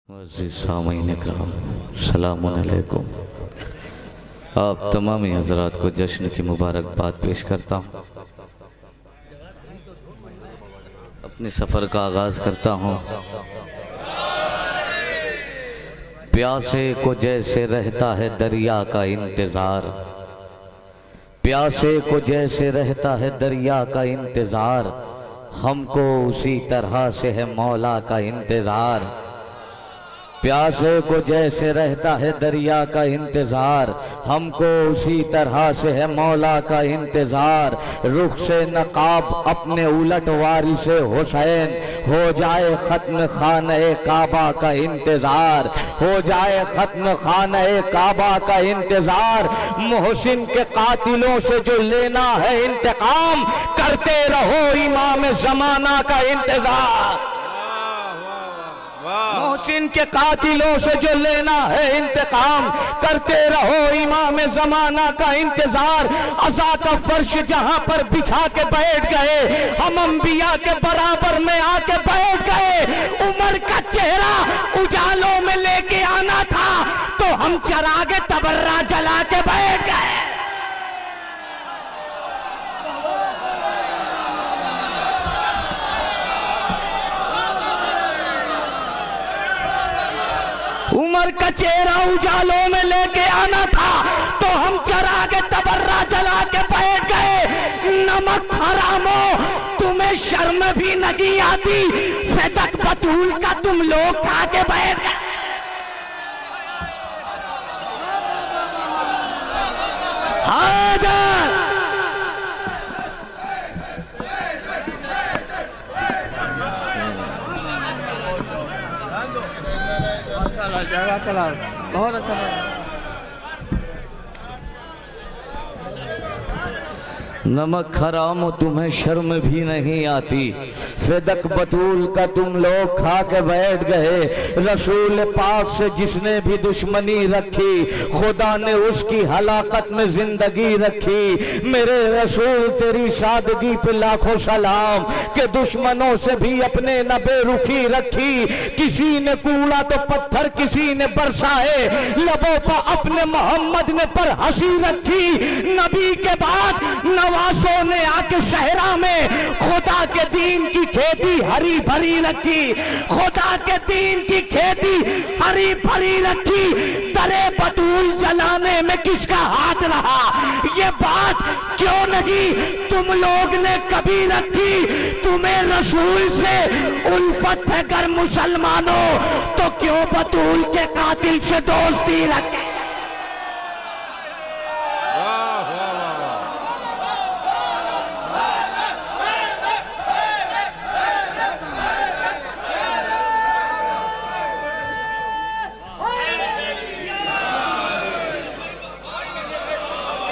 सामीन इकराम सलामुन अलैकुम। आप तमाम हज़रात को जश्न की मुबारकबाद पेश करता हूँ। अपने सफ़र का आगाज़ करता हूँ। प्यासे को जैसे रहता है दरिया का इंतज़ार, प्यासे को जैसे रहता है दरिया का इंतज़ार, हमको उसी तरह से है मौला का इंतज़ार। प्यासे को जैसे रहता है दरिया का इंतज़ार, हमको उसी तरह से है मौला का इंतज़ार। रुख से नकाब अपने उलट वारी से हुसैन, हो जाए ख़त्म खाने काबा का इंतज़ार, हो जाए ख़त्म खाने काबा का इंतज़ार। मोहसिन के कातिलों से जो लेना है इंतकाम, करते रहो इमाम ज़माना का इंतज़ार। मोहसिन के कातिलों से जो लेना है इंतकाम, करते रहो इमाम ज़माना का इंतजार। अज़ा का फर्श जहां पर बिछा के बैठ गए, हम अंबिया के बराबर में आके बैठ गए। उमर का चेहरा उजालों में लेके आना था, तो हम चरागे तबर्रा जला के बैठ गए। उमर का चेहरा उजालों में लेके आना था, तो हम चरागे तबर्रा जला के बैठ गए। नमक हरामो तुम्हें शर्म भी नहीं आती, फदक बतूल का तुम लोग खा के बैठ गए। हाज़िर चला बहुत अच्छा। नमक हराम तुम्हें शर्म भी नहीं आती, फदक बतूल का तुम लोग खा के बैठ गए। रसूल पाक से जिसने भी दुश्मनी रखी, खुदा ने उसकी हलाकत में जिंदगी रखी। मेरे रसूल तेरी सादगी पे लाखों सलाम, के दुश्मनों से भी अपने न बेरुखी रखी। किसी ने कूड़ा तो पत्थर किसी ने बरसाए, लबों पर अपने मोहम्मद ने पर हंसी रखी। नबी के बाद नवासों ने आके सहरा में खुदा के दीन की खेती हरी भरी रखी, खुदा के दीन की खेती हरी भरी रखी। दरे बतूल जलाने में किसका हाथ रहा, ये बात क्यों नहीं तुम लोग ने कभी रखी। तुम्हें रसूल से उल्फत है अगर मुसलमानों, तो क्यों बतूल के कातिल से दोस्ती रखे।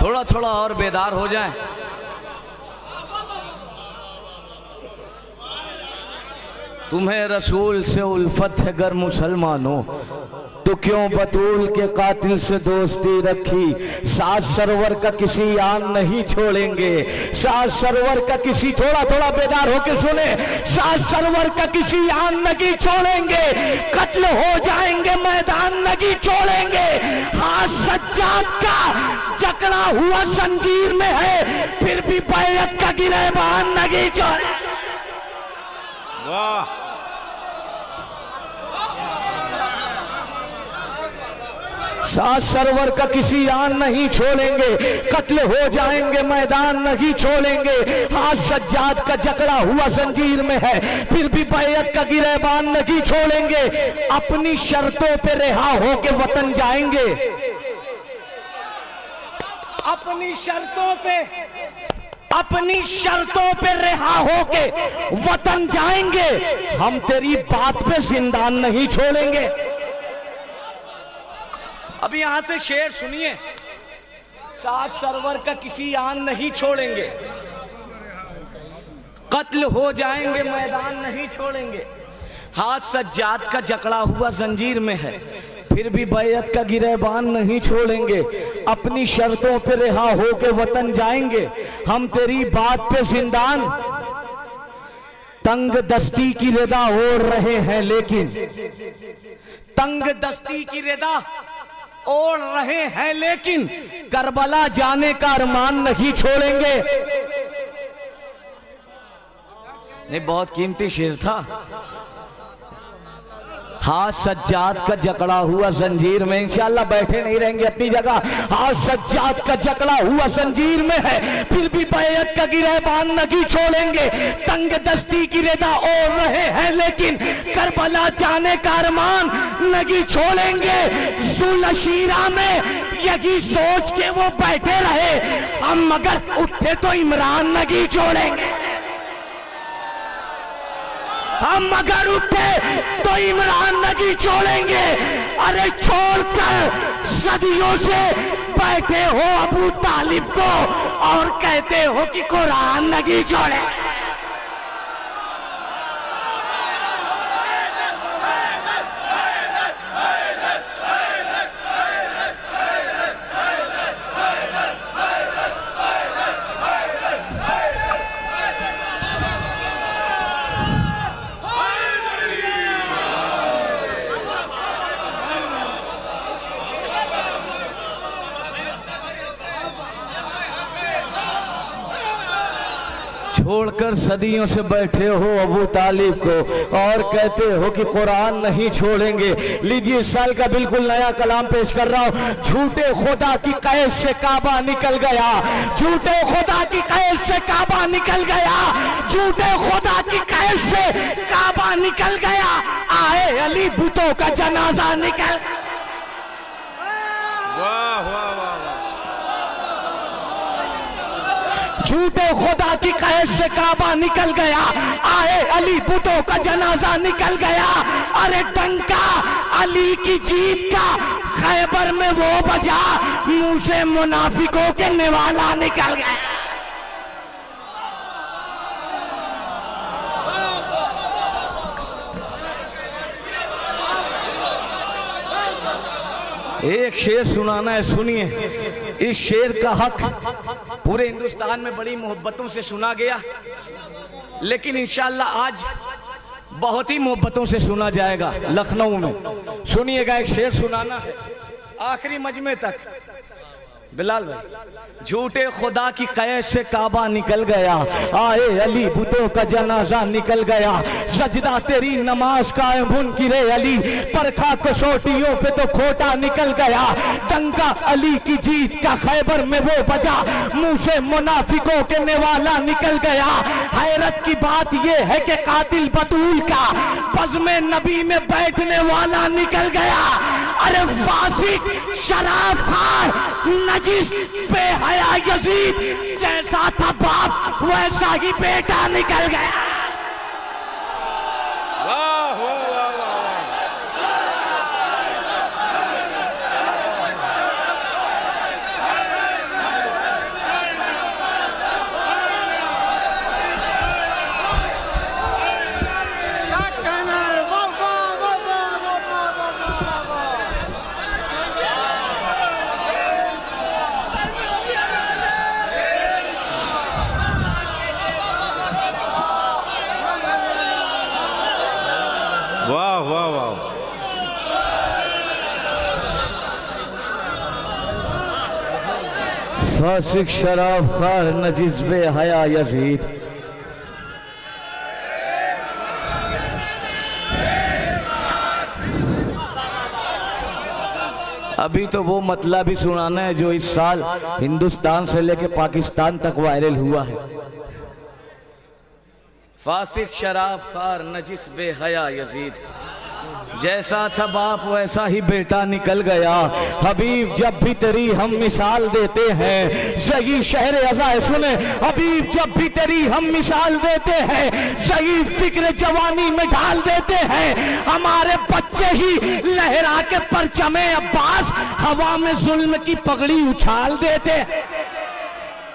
थोड़ा थोड़ा और बेदार हो जाए। तुम्हें रसूल से उल्फत है अगर मुसलमानों, तो क्यों बतूल के कातिल से दोस्ती रखी। सास सरवर का किसी आन नहीं छोड़ेंगे, सास सरवर का किसी, थोड़ा थोड़ा बेदार होके सुने, सास सरवर का किसी आन नहीं छोड़ेंगे। कत्ल हो जाएंगे मैदान नहीं छोड़ेंगे। हाथ सज्जाद का जकड़ा हुआ जंजीर में है, फिर भी बैरत का गिरबान नहीं छोड़े। वाह, सास सरवर का किसी आन नहीं छोड़ेंगे। कत्ल हो जाएंगे मैदान नहीं छोड़ेंगे। हाथ सज्जाद का जकड़ा हुआ जंजीर में है, फिर भी बैरत का गिरबान नहीं छोड़ेंगे। अपनी शर्तों पे रिहा होके वतन जाएंगे, अपनी शर्तों पे रिहा होके वतन जाएंगे। हम तेरी बात पे जिंदान नहीं छोड़ेंगे। अभी यहां से शेर सुनिए। सास सरवर का किसी आन नहीं छोड़ेंगे, कत्ल हो जाएंगे मैदान नहीं छोड़ेंगे। हाथ सज्जाद का जकड़ा हुआ जंजीर में है, फिर भी बैयत का गिरबान नहीं छोड़ेंगे। अपनी शर्तों पे रिहा होके वतन जाएंगे। हम तेरी बात पे जिंदान तंग दस्ती की रदा ओढ़ रहे हैं, लेकिन तंग दस्ती की रिदा ओढ़ रहे हैं, लेकिन करबला जाने का अरमान नहीं छोड़ेंगे। नहीं, बहुत कीमती शेर था। हाथ सज्जाद का जकड़ा हुआ जंजीर में, इंशाअल्लाह बैठे नहीं रहेंगे अपनी जगह। हाथ सज्जाद का जकड़ा हुआ जंजीर में है, फिर भी बैयत का गिरहबान नहीं छोड़ेंगे। तंग दस्ती की रिदा ओढ़ रहे हैं, लेकिन करबला जाने का अरमान नहीं छोड़ेंगे। जुलशीरा में यही सोच के वो बैठे रहे, हम मगर उठे तो इमरान नहीं छोड़ेंगे। हम अगर उठे तो इमरान नहीं छोड़ेंगे। अरे छोड़कर सदियों से बैठे हो अबू तालिब को और कहते हो कि कुरान नहीं छोड़े। छोड़कर सदियों से बैठे हो अबू तालिब को और कहते हो कि कुरान नहीं छोड़ेंगे। लीजिए इस साल का बिल्कुल नया कलाम पेश कर रहा हूँ। झूठे खुदा की कैद से काबा निकल गया, झूठे खुदा की कैद से काबा निकल गया, झूठे खुदा की कैद से काबा निकल गया। आए अली बुतों का जनाजा निकल। वाह वाह वाह। झूठे खुदा की कैद से काबा निकल गया, आए अली बुतों का जनाजा निकल गया। अरे डंका अली की जीत का खैबर में वो बजा, मुंह से मुनाफिकों के निवाला निकल गया। एक शेर सुनाना है, सुनिए। इस शेर का हक पूरे हिंदुस्तान में बड़ी मोहब्बतों से सुना गया, लेकिन इंशाअल्लाह आज बहुत ही मोहब्बतों से सुना जाएगा लखनऊ में। सुनिएगा, एक शेर सुनाना है आखिरी मजमे तक। बिलाल भाई, झूठे खुदा की कैद से काबा निकल गया, आए अली बुतों का जनाजा निकल गया। सजदा तेरी नमाज का मुनकिरे अली, परखा कसौटियों पे तो खोटा निकल गया। डंका अली की जीत का खैबर में वो बजा, मुंह से मुनाफिकों के निवाला निकल गया। हैरत की बात ये है कि कातिल बतूल का बज़्म नबी में बैठने वाला निकल गया। अरे फासिक शराब खार नजीस बेहया यजीद, जैसा था बाप वैसा ही बेटा निकल गया। वाह वाह वाह वाह। वाह वाह वाह। फासिक शराब खार नजीस बेहया यजीद, अभी तो वो मतलब ही सुनाना है जो इस साल हिंदुस्तान से लेके पाकिस्तान तक वायरल हुआ है। फासिक शराब खार नजिस बेहया यजीद, जैसा था बाप वैसा ही बेटा निकल गया। हबीब जब भी तेरी हम मिसाल देते हैं, सही शहर अज़ा सुने। हबीब जब भी तेरी हम मिसाल देते हैं, सही फिक्र जवानी में ढाल देते हैं। हमारे बच्चे ही लहरा के परचमे अब्बास हवा में जुल्म की पगड़ी उछाल देते हैं,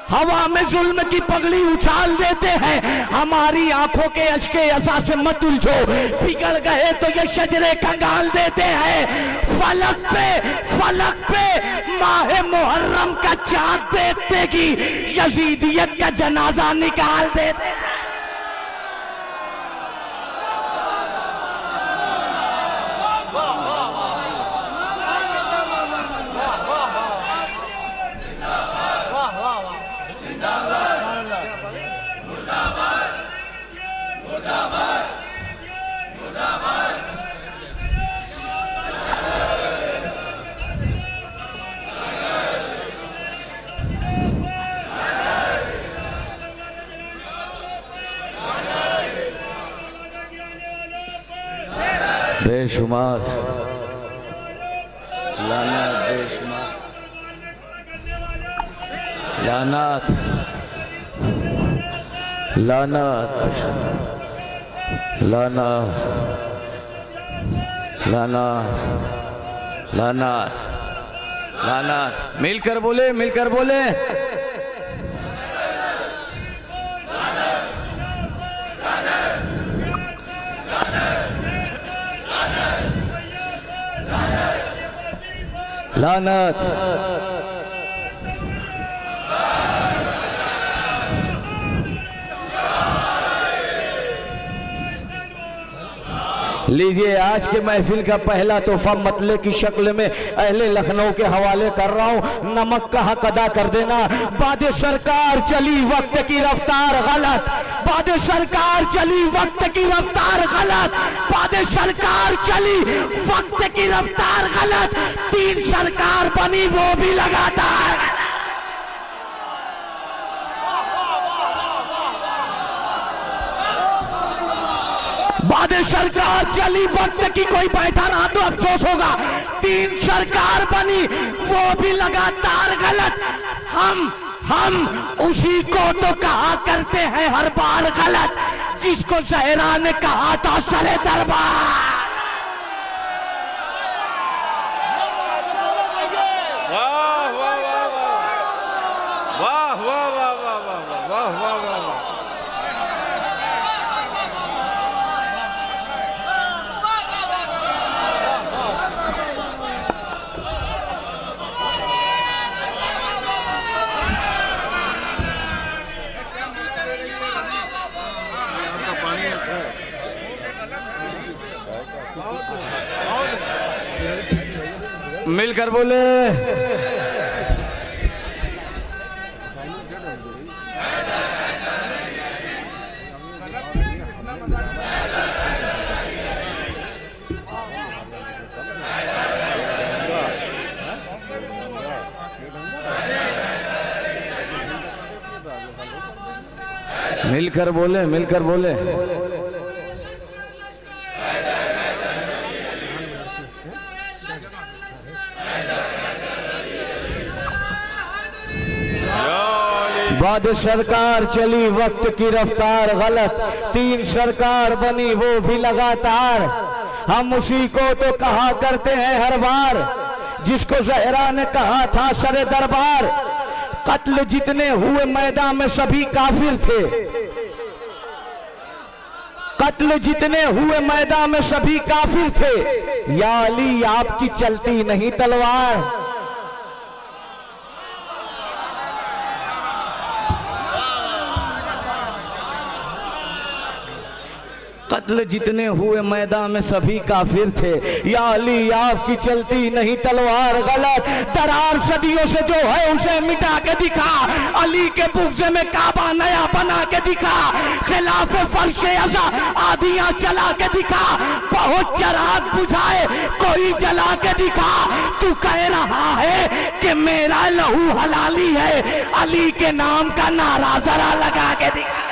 हवा में जुल्म की पगड़ी उछाल देते हैं। हमारी आंखों के अश्के अज़ा से मत उलझो, बिगड़ गए तो ये शजरे कंगाल देते हैं। फलक पे माहे मुहर्रम का चाँद देखते कि यजीदियत का जनाजा निकाल देते हैं। बेशुमार, लानत बेशुमार, लानत लानत लानत लानत लानत लानत। मिलकर बोले, मिलकर बोले। लानत। लीजिए, आज के महफिल का पहला तोहफा मतले की शक्ल में अहले लखनऊ के हवाले कर रहा हूं। नमक का हक अदा कर देना। बाद सरकार चली वक्त की रफ्तार गलत, बाद सरकार चली वक्त की रफ्तार गलत, बाद सरकार चली वक्त की रफ्तार गलत। 3 सरकार बनी वो भी लगातार। बाद सरकार चली वक्त की कोई बैठा रहा तो अफसोस होगा। 3 सरकार बनी वो भी लगातार गलत। हम उसी को तो कहा करते हैं हर बार गलत, जिसको ज़हरा ने कहा था सरे दरबार। वाह वाह वाह वाह वाह वाह वाह वाह वाह वाह वाह। मिलकर बोले। मिलकर बोले, मिलकर बोले। बाद सरकार चली वक्त की रफ्तार गलत, 3 सरकार बनी वो भी लगातार। हम उसी को तो कहा करते हैं हर बार, जिसको ज़हरा ने कहा था सरे दरबार। कत्ल जितने हुए मैदान में सभी काफिर थे, कत्ल जितने हुए मैदान में सभी काफिर थे। या अली आपकी चलती नहीं तलवार। कत्ल जितने हुए मैदान में सभी काफिर थे। या अली आपकी चलती नहीं तलवार गलत। दरार सदियों से जो है उसे मिटा के दिखा। अली के बुग़्ज़ में काबा नया बना के दिखा। खिलाफ फर्शे अज़ा आधियां चला के दिखा। बहुत चराग बुझाए कोई जला के दिखा। तू कह रहा है कि मेरा लहू हलाली है, अली के नाम का नारा जरा लगा के दिखा।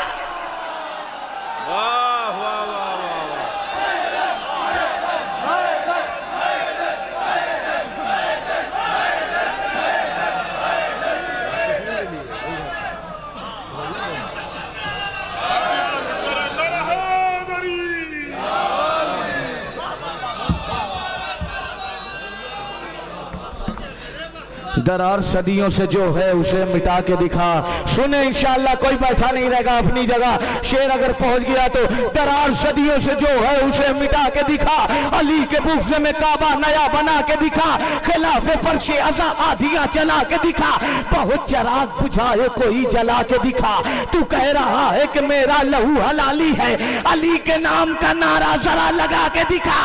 दरार सदियों से जो है उसे मिटा के दिखा। सुने इंशाअल्लाह, कोई बैठा नहीं रहेगा अपनी जगह। शेर अगर पहुंच गया तो दरार सदियों से जो है उसे मिटा के दिखा। अली के बुग़्ज़ में काबा नया बना के दिखा। खिलाफ फर्शे अज़ा आधियां चला के दिखा। बहुत चराग बुझाए कोई जला के दिखा। तू कह रहा है कि मेरा लहू हलाली है, अली के नाम का नारा जरा लगा के दिखा।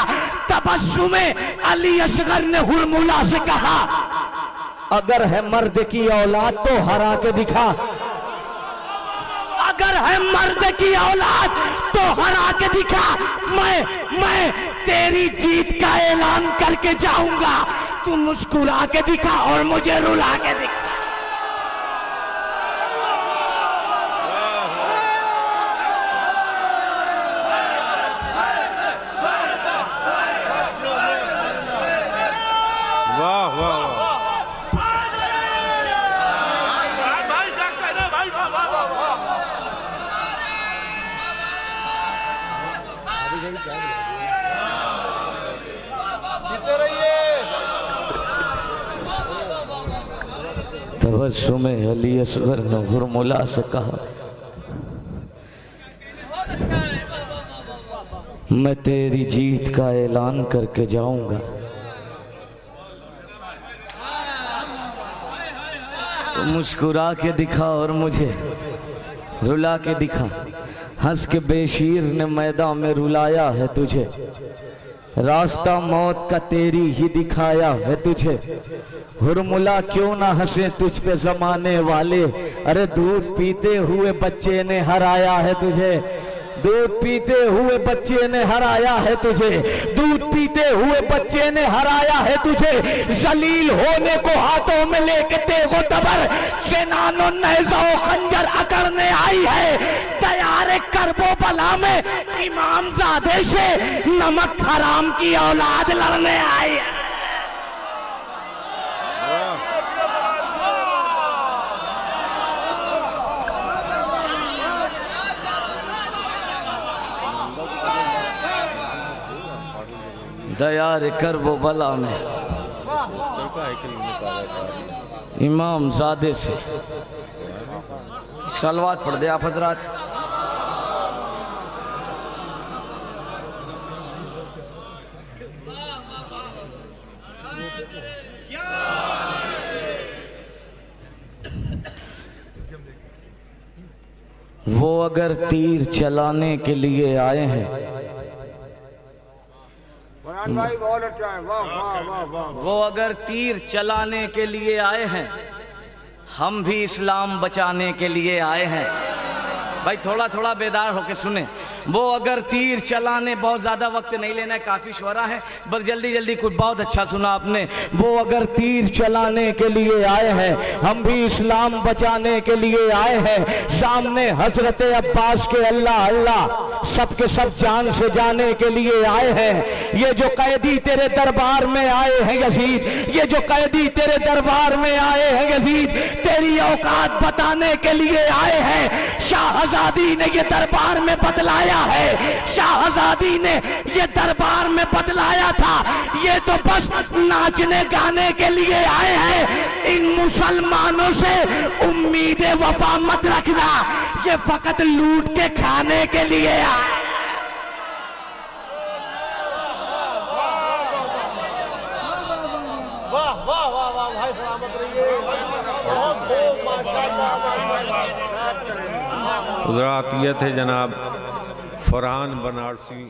तबस्सुमे अली असगर ने हुरमुला से कहा, अगर है मर्द की औलाद तो हरा के दिखा। अगर है मर्द की औलाद तो हरा के दिखा। मैं तेरी जीत का ऐलान करके जाऊंगा, तू मुस्कुरा के दिखा और मुझे रुला के दिखा। तबस्सुम अली असगर ने हुरमुला से कहा, मैं तेरी जीत का ऐलान करके जाऊंगा। तो मुस्कुरा के दिखा और मुझे रुला के दिखा। हंस के बेशीर ने मैदान में रुलाया है तुझे, रास्ता मौत का तेरी ही दिखाया है तुझे। हुरमुला क्यों ना हंसे तुझ पे जमाने वाले, अरे दूध पीते हुए बच्चे ने हराया है तुझे। दूध पीते हुए बच्चे ने हराया है तुझे, दूध पीते हुए बच्चे ने हराया है तुझे। जलील होने को हाथों में लेके तेगो तबर सेनानो नेज़ो खंजर अकड़ने आई है। तैयार करबो बला में इमामजादे से नमक हराम की औलाद लड़ने आई है। दयार कर वो बला में इमाम ज़ादे से। सलवात पढ़ दे आप हजरात। वो अगर तीर चलाने के लिए आए हैं, वो अगर तीर चलाने के लिए आए हैं, हम भी इस्लाम बचाने के लिए आए हैं। भाई थोड़ा थोड़ा बेदार होके सुने। वो अगर तीर चलाने, बहुत ज़्यादा वक्त नहीं लेना है, काफ़ी शोरा है, बस जल्दी जल्दी कुछ। बहुत अच्छा सुना आपने। वो अगर तीर चलाने के लिए आए हैं, हम भी इस्लाम बचाने के लिए आए हैं। सामने हजरत अब्बास के अल्लाह अल्लाह सबके सब जान से जाने के लिए आए हैं। ये जो कैदी तेरे दरबार में आए हैं यजीद, ये जो कैदी तेरे दरबार में आए हैं यजीद, तेरी औकात बताने के लिए आए हैं। शाहजादी ने ये दरबार में बतलाया है, शाहजादी ने ये दरबार में बतलाया था। ये तो बस नाचने गाने के लिए आए हैं। इन मुसलमानों से उम्मीद वफा मत रखना, ये फकत लूट के खाने के लिए आए। वाह वाह वाह वाह भाई, सलामत रहिए। हज़रात ये थे जनाब फरहान बनारसी।